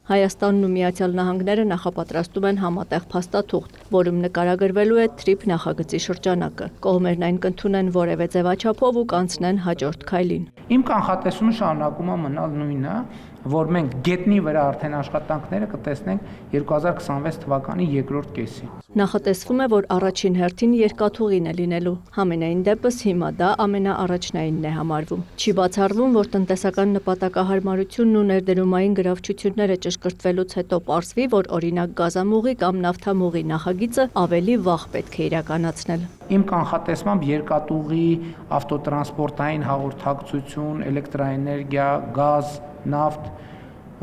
Հայաստանն ու Միացյալ Նահանգները նախապատրաստում են համատեղ փաստաթուղթ, որում նկարագրվելու է TRIP նախագծի շրջանակը։ Կողմերն այն կընդունեն որևէ ձևաչափով ու կանցնեն հաջորդ քայլին։ Իմ կանխատեսումը շարունակում է մնալ նույնը, որ մենք գետնի վրա արդեն աշխատանքները կտեսնենք 2026 թվականի երկրորդ կեսին։ Նախատեսվում է, որ առաջին հերթին երկաթուղին է լինելու։ Համենայն դեպս հիմա դա ամենաառաջնայինն է համարվում։ Չի բացառվում, որ տնտեսական նպատակահարմարությունն ու ներդրումային գրավչությունները ճշգրտվելուց հետո պարզվի, որ օրինակ գազամուղի կամ նավթամուղի նախագիծը ավելի վաղ պետք է իրականացնել։ Իմ կանխատեսմամբ երկաթուղի, ավտոտրանսպորտային հաղորդակցություն, էլեկտրաէներգիա, գազ, նավթ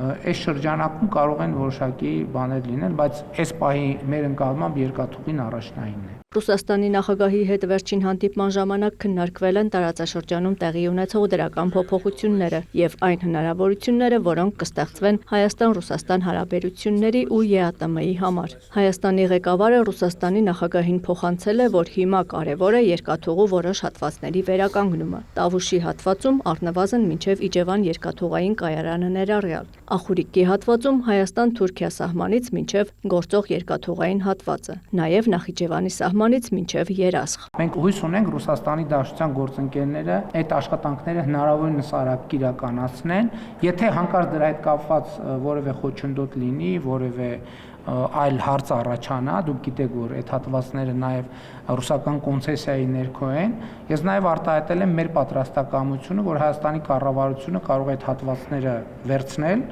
այս շրջանակում կարող են որոշակի բաներ լինել, բայց այս պահի մեր ընկալմամբ երկաթուղին առաջնայինն է։ Ռուսաստանի նախագահի հետ վերջին հանդիպման ժամանակ քննարկվել են տարածաշրջանում տեղի ունեցող դրական փոփոխությունները եւ այն հնարավորությունները, որոնք կստեղծվեն Հայաստան-Ռուսաստան հարաբերությունների ու ԵԱՏՄ-ի համար։ Հայաստանի ղեկավարը Ռուսաստանի նախագահին փոխանցել է, որ հիմա կարևոր է երկաթուղու որոշ հատվածների վերականգնումը։ Տավուշի հատվածում առնվազն մինչև Իջևան երկաթուղային կայարանը ներառյալ, Ախուրիկի հատվածում Հայաստան-Թուրքիա սահմանից մինչև գործող երկաթուղային հատվածը, նաեւ Նախիջևանի սահմանից մինչև Երասխ։ Մենք հույս ունենք Ռուսաստանի Դաշնության գործընկերները այդ աշխատանքները հնարավորինս արագ իրականացնեն, եթե հանկարծ դրա հետ կապված որևէ խոչընդոտ լինի, որևէ այլ հարց առաջանա, դուք գիտեք, որ այդ հատվածները նաև ռուսական կոնցեսիայի ներքո են, ես նաև արտահայտել եմ մեր պատրաստակամությունը, որ Հայաստանի կառավարությունը կարող է այդ հատվածները վերցնել,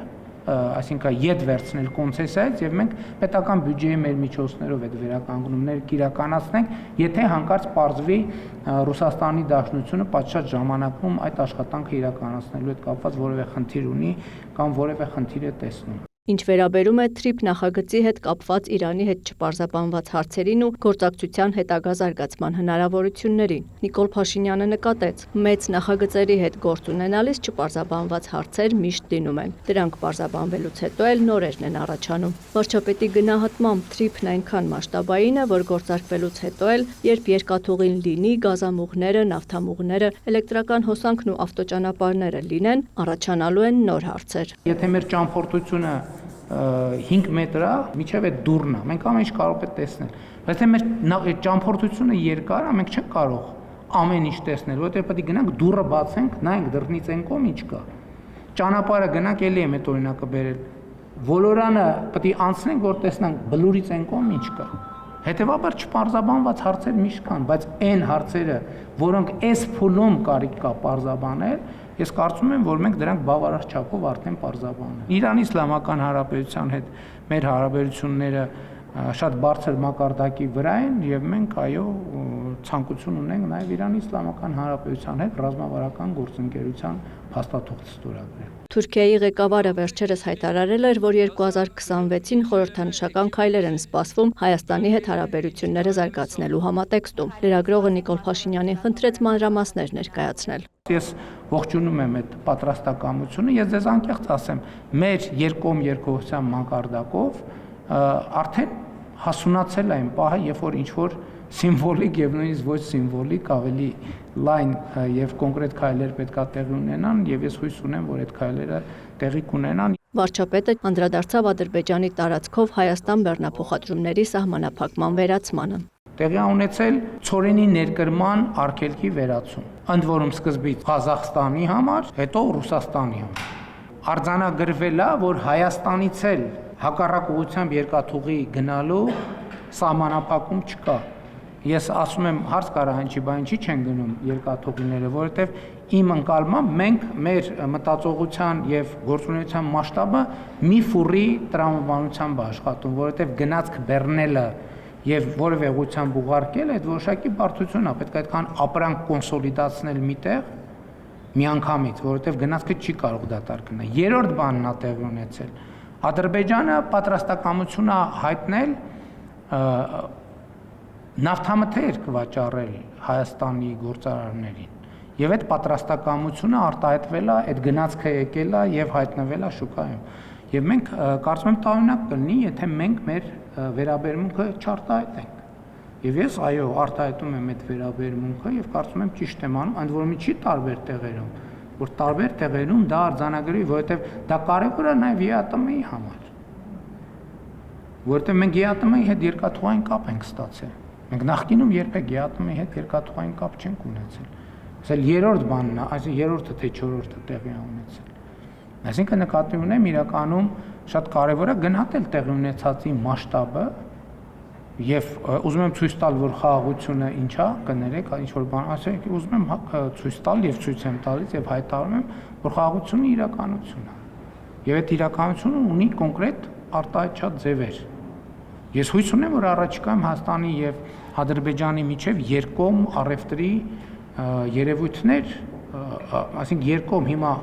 այսինքն յետ վերցնել կոնցեսիայից եւ մենք պետական բյուջեի մեր միջոցներով այդ վերականգնումները կիրականացնենք, եթե հանկարծ պարզվի Ռուսաստանի Դաշնությունը պատշաճ ժամանակում այդ աշխատանքը իրականացնելու հետ կապված որևէ խնդիր ունի կամ որևէ խնդիր է տեսնում։ Ինչ վերաբերում է TRIP նախագծի հետ կապված Իրանի հետ չպարզաբանված հարցերին ու գործակցության հետագա զարգացման հնարավորություններին, Նիկոլ Փաշինյանը նկատեց, մեծ նախագծերի հետ գործ ունենալիս չպարզաբանված հարցեր միշտ լինում են։ Դրանք պարզաբանվելուց հետո էլ նորերն են առաջանում։ Վարչապետի գնահատմամբ TRIP-ն այնքան մասշտաբային է, որ գործարկվելուց հետո էլ, երբ երկաթուղին լինի, գազամուղները, նավթամուղները, էլեկտրական հոսանքն ու ավտոճանապարհները լինեն, առաջանալու են նոր հարցեր։ Եթե մեր ճամփորդությունը 5 մետր է, միջև այդ դուռն է, մենք ամեն ինչ կարող ենք տեսնել, բայց եթե մեր ճամփորդությունը երկար է, մենք չենք կարող ամեն ինչ տեսնել, որովհետև պետք է գնանք դուռը բացենք, նայենք դռնից այն կողմ ինչ կա։ Ճանապարհը գնանք, էլի եմ այդ օրինակը բերել։ Ոլորանը պետք է անցնենք, որ տեսնենք բլուրից այն կողմ ինչ կա։ Հետևաբար չպարզաբանված հարցեր միշտ կան, բայց այն հարցերը, որոնք այս փուլում կարիք կա պարզաբանել, ես կարծում եմ, որ մենք դրանք բավարար չափով արդեն պարզաբանել։ Իրանի Իսլամական Հանրապետության հետ մեր հարաբերությունները շատ բարձր մակարդակի վրա են եւ մենք այո ցանկություն ունենք նաեւ Իրանի Իսլամական Հանրապետության հետ ռազմավարական գործընկերության փաստաթուղթ ստորագրել։ Թուրքիայի ղեկավարը վերջերս հայտարարել էր, որ 2026-ին խորհրդանշական քայլեր են սպասվում Հայաստանի հետ հարաբերությունները զարգացնելու համատեքստում։ Լրագրողը Նիկոլ Փաշինյանին խնդրեց մանրամասներ ներկայացնել։ Ես ողջունում եմ այդ պատրաստակամությունը, ես ձեզ անկեղծ ասեմ, մեր երկկողմ երկխոսության մակարդակով արդեն հասունացել է այն պահը, երբ որ ինչ-որ սիմվոլիկ եւ նույնիսկ ոչ սիմվոլիկ ավելի լայն եւ կոնկրետ քայլեր պետքա տեղի ունենան եւ ես հույս ունեմ, որ այդ քայլերը տեղի կունենան։ Վարչապետը անդրադարձավ Ադրբեջանի տարածքով Հայաստան բեռնափոխադրումների սահմանափակման վերացմանը։ Տեղի ունեցել ցորենի ներկրման արգելքի վերացում, ընդ որում սկզբից Ղազախստանի համար, հետո Ռուսաստանի համար։ Արձանագրվել է, որ Հայաստանից էլ հակառակ ուղղությամբ երկաթուղի գնալու սահմանափակում չկա։ Ես ասում եմ հարց կարա հնչի, բայց ինչի չեն գնում երկաթուղիները, որովհետև իմ ընկալմամբ մենք մեր մտածողության եւ գործունեության մասշտաբը մի ֆուրի տրամաբանությամբ աշխատում, որովհետև գնացք բեռնելը եւ որևէ ուղղությամբ ուղարկել այդ որոշակի բարդություն է, պետք է այդքան ապրանք կոնսոլիդացնել միտեղ միանգամից, որովհետև գնացքը չի կարող դատարկ գնալ։ Երրորդ բանն է տեղի ունեցել։ Ադրբեջանը պատրաստակամություն է հայտնել նավթամթեր կվաճառել Հայաստանի գործարարներին եւ այդ պատրաստակամությունը արտահայտվել է, այդ գնացքը եկել է եւ հայտնվել է շուկայում։ Եվ մենք կարծում եմ տարօրինակ կլինի, եթե մենք մեր վերաբերմունքը չարտահայտենք։ Եվ ես այո արտահայտում եմ այդ վերաբերմունքը եւ կարծում եմ ճիշտ եմ անում, ընդ որում չի տարբեր տեղերում։ որ տարբեր տեղերում դա արձանագրվի, որովհետև դա կարևոր է նաև ԵԱՏՄ-ի համար։ Որովհետև մենք ԵԱՏՄ-ի հետ երկաթուղային կապ ենք ստացել։ Մենք նախկինում երբեք ԵԱՏՄ-ի հետ երկաթուղային կապ չենք ունեցել։ Ասել երրորդ բանն է, այսինքն երրորդը թե չորրորդը տեղի ունեցել։ Այսինքն նկատի ունեմ իրականում շատ կարևոր է գնահատել տեղի ունեցածի մասշտաբը եւ ուզում եմ ցույց տալ, որ խաղաղությունը ինչա, կներեք, ինչ որ բան ասեք, ուզում եմ ցույց տալ եւ ցույց եմ տալիս եւ հայտարարում եմ, որ խաղաղությունը իրականություն է։ Եվ այդ իրականությունը ունի կոնկրետ արտահայտչած ձևեր։ Ես հույս ունեմ, որ առաջիկայում Հայաստանի եւ Ադրբեջանի միջև երկկողմ առևտրի երևույթներ, այսինքն երկկողմ հիմա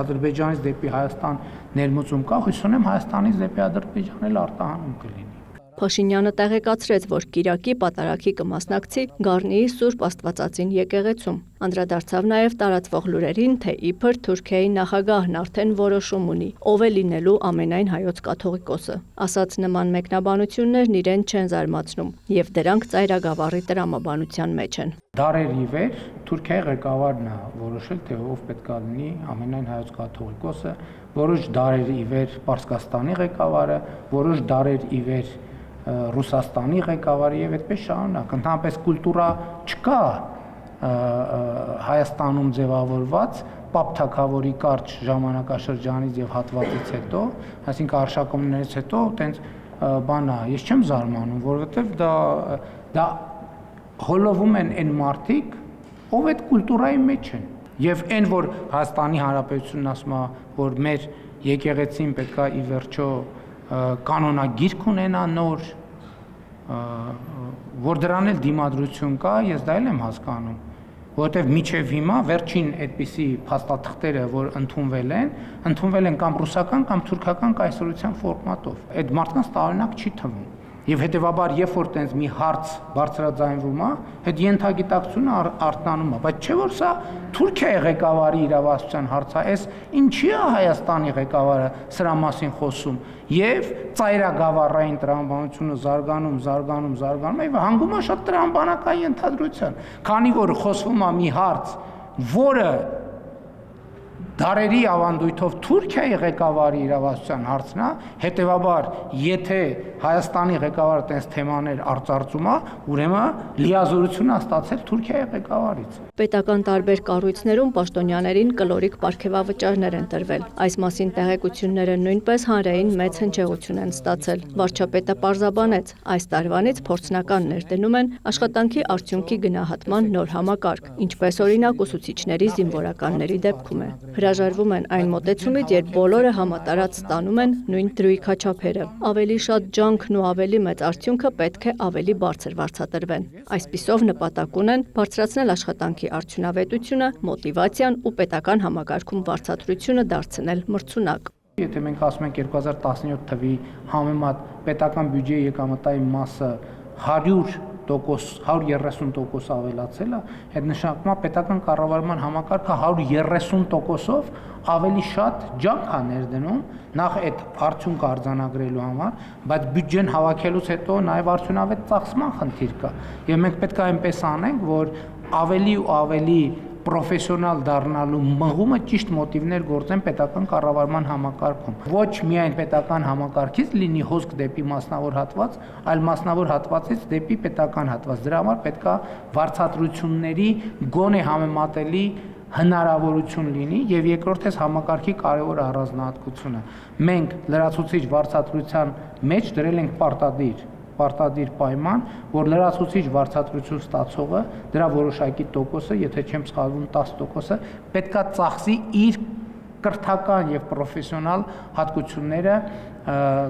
Ադրբեջանից դեպի Հայաստան ներմուծում կա, հույս ունեմ Հայաստանից դեպի Ադրբեջան էլ արտահանում կլինի։ Փաշինյանը տեղեկացրեց, որ Կիրակի պատարագի կմասնակցի Գառնիի Սուրբ Աստվածածին եկեղեցում։ Անդրադարձավ նաև տարածվող լուրերին, թե իբր Թուրքիայի նախագահն արդեն որոշում ունի, ով է լինելու ամենայն հայոց կաթողիկոսը։ Ասաց նման մեկնաբանություններն իրեն չեն զարմացնում, եւ դրանք ծայրագավառի տրամաբանության մեջ են։ Դարեր ի վեր Թուրքիայի ղեկավարն է որոշել, թե ով պետք է լինի ամենայն հայոց կաթողիկոսը, որոշ դարեր ի վեր Պարսկաստանի ղեկավարը, որոշ դարեր ի վեր Ռուսաստանի ղեկավարը եւ այդպես շարունակ։ Ընդհանրապես կուլտուրա չկա Հայաստանում ձևավորված Պապ թագավորի կարճ ժամանակաշրջանից եւ հատվածից հետո, այսինքն արշակումներից հետո, տենց բան է, ես չեմ զարմանում, որովհետեւ դա հոլովում են այն մարդիկ, ով այդ կուլտուրայի մեջ են։ Եվ այն, որ Հայաստանի Հանրապետությունն ասում է, որ մեր եկեղեցին պետքա ի վերջո կանոնագիրք ունենա նոր, որ դրան էլ դիմադրություն կա, ես դա էլ եմ հասկանում, որովհետև միջև հիմա վերջին այդպիսի փաստաթղթերը, որ ընդունվել են կամ ռուսական կամ թուրքական կայսրության ֆորմատով։ Այդ մարդկանց տարօրինակ չի թվում։ Եվ հետևաբար, երբ որ տենց մի հարց բարձրաձայնվում է, այդ ենթագիտակցությունը արթնանում է, բայց չէ որ սա Թուրքիայի ղեկավարի իրավասության հարց է, այս ինչի է Հայաստանի ղեկավարը սրա մասին խոսում, եւ ծայրագավառային տրամաբանությունը զարգանում է եւ հանգում է շատ տրամաբանական ենթադրության, քանի որ խոսվում է մի հարց, որը դարերի ավանդույթով Թուրքիայի ղեկավարի իրավասության հարցն է, հետևաբար, եթե Հայաստանի ղեկավարը տես թեմաներ արծարծում է, ուրեմն լիազորություն է ստացել Թուրքիայի ղեկավարից։ Պետական տարբեր կառույցներում պաշտոնյաներին կլորիկ պարգևավճարներ են տրվել։ Այս մասին տեղեկությունները նույնպես հանրային մեծ հնչեղություն են ստացել։ Վարչապետը պարզաբանեց, այս տարվանից փորձնական ներդնում են աշխատանքի արդյունքի գնահատման նոր համակարգ, ինչպես օրինակ ուսուցիչների զինվորականների դեպքում է։ Հրաժարվում են այն մոտեցումից, երբ բոլորը համատարած ստանում են նույն դրույքաչափերը։ Ավելի շատ ջանքն ու ավելի մեծ արդյունքը պետք է ավելի բարձր վարձատրվեն։ Այսպիսով նպատակ ունեն բարձրացնել աշխատանքի արդյունավետությունը, մոտիվացիան ու պետական համակարգում վարձատրությունը դարձնել մրցունակ։ Եթե մենք ասում ենք 2017 թվի համեմատ պետական բյուջեի եկամտային մասը 130% ավելացել է, այդ նշանակում է պետական կառավարման համակարգը 130%-ով ավելի շատ ջանք է ներդնում նախ այդ արդյունքը արձանագրելու համար, բայց բյուջեն հավաքելուց հետո նաև արդյունավետ ծախսման խնդիր կա։ Եվ մենք պետք է այնպես անենք, որ ավելի ու ավելի պրոֆեսիոնալ դառնալու մղումը ճիշտ մոտիվներ գործեն պետական կառավարման համակարգում։ Ոչ միայն պետական համակարգից լինի հոսք դեպի մասնավոր հատված, այլ մասնավոր հատվածից դեպի պետական հատված։ Դրա համար պետք է վարձատրությունների գոնե համեմատելի հնարավորություն լինի եւ երկրորդից համակարգի կարևոր առանձնահատկությունը։ Մենք լրացուցիչ վարձատրության մեջ դրել ենք պարտադիր պայման, որ լրացուցիչ վարձատրություն ստացողը դրա որոշակի տոկոսը, եթե չեմ սխալվում 10%-ը, պետքա ծախսի իր կրթական եւ պրոֆեսիոնալ հատկությունները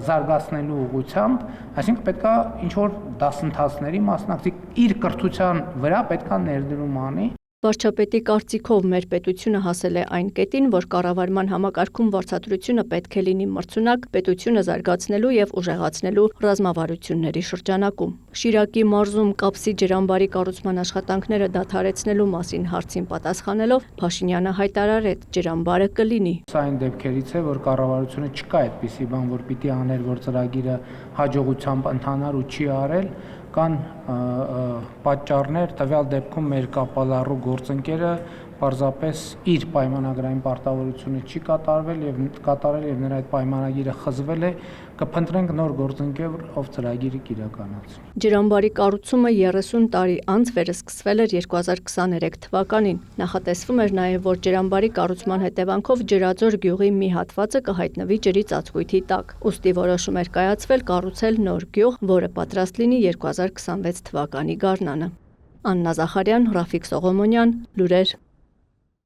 զարգացնելու ուղղությամբ, այսինքն պետքա ինչ որ դասընթացների մասնակցի, իր կրթության վրա պետքա ներդրում անի։ Վարչապետի կարծիքով մեր պետությունը հասել է այն կետին, որ կառավարման համակարգում վարձատրությունը պետք է լինի մրցունակ պետությունը զարգացնելու եւ ուժեղացնելու ռազմավարությունների շրջանակում։ Շիրակի մարզում կապսի ջրամբարի կառուցման աշխատանքները դադարեցնելու մասին հարցին պատասխանելով Փաշինյանը հայտարարեց, ջրամբարը կլինի։ Սա այն դեպքերից է, որ կառավարությունը չկա այդպիսի բան, որ պիտի աներ, որ ծրագիրը հաջողությամբ ընթանար ու չի արել, կան պատճառներ, տվյալ դեպքում մեր կապալառու գործընկերը պարզապես իր պայմանագրային պարտավորությունը չի կատարել եւ նրա այդ պայմանագիրը խզվել է, կփնտրենք նոր գործընկեր, ով ծրագիրը կիրականացնի։ Ջրամբարի կառուցումը 30 տարի անց վերսկսվել էր 2023 թվականին։ Նախատեսվում էր նաև, որ ջրամբարի կառուցման հետևանքով Ջրաձոր գյուղի մի հատվածը կհայտնվի ջրի ծածկույթի տակ։ Ուստի որոշում էր կայացվել կառուցել նոր գյուղ, որը պատրաստ լինի 2026 թվականի գարնանը։ Աննա Զախարյան, Ռաֆիկ Սողոմոնյան, Լուրեր։